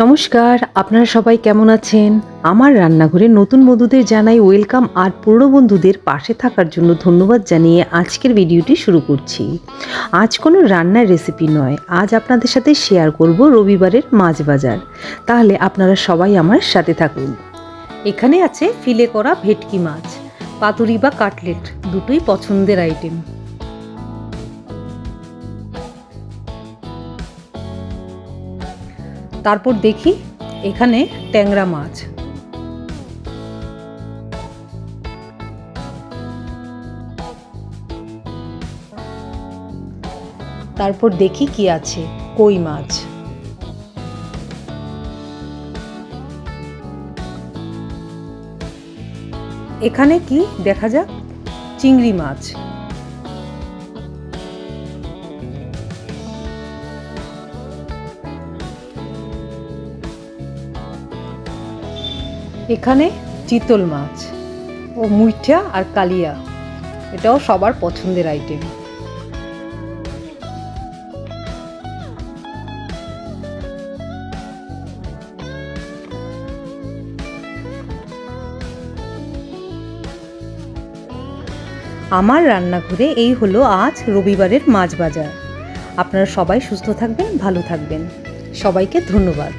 নমস্কার, আপনারা সবাই কেমন আছেন? আমার রান্নাঘরে নতুন বন্ধুদের জানাই ওয়েলকাম, আর পুরনো বন্ধুদের পাশে থাকার জন্য ধন্যবাদ জানিয়ে আজকের ভিডিওটি শুরু করছি। আজ কোনো রান্নার রেসিপি নয়, আজ আপনাদের সাথে শেয়ার করব রবিবারের মাছ বাজার। তাহলে আপনারা সবাই আমার সাথে থাকুন। এখানে আছে ফিলে করা ভেটকি মাছ, পাতুরি বা কাটলেট, দুটোই পছন্দের আইটেম। তারপর দেখি এখানে ট্যাংরা মাছ, তারপর দেখি কি আছে, কই মাছ, এখানে কি দেখা যাক, চিংড়ি মাছ, এখানে চিতল মাছ ও মুইঠা আর কালিয়া, এটাও সবার পছন্দের আইটেম। আমার রান্নাঘরে এই হলো আজ রবিবারের মাছ বাজার। আপনারা সবাই সুস্থ থাকবেন, ভালো থাকবেন। সবাইকে ধন্যবাদ।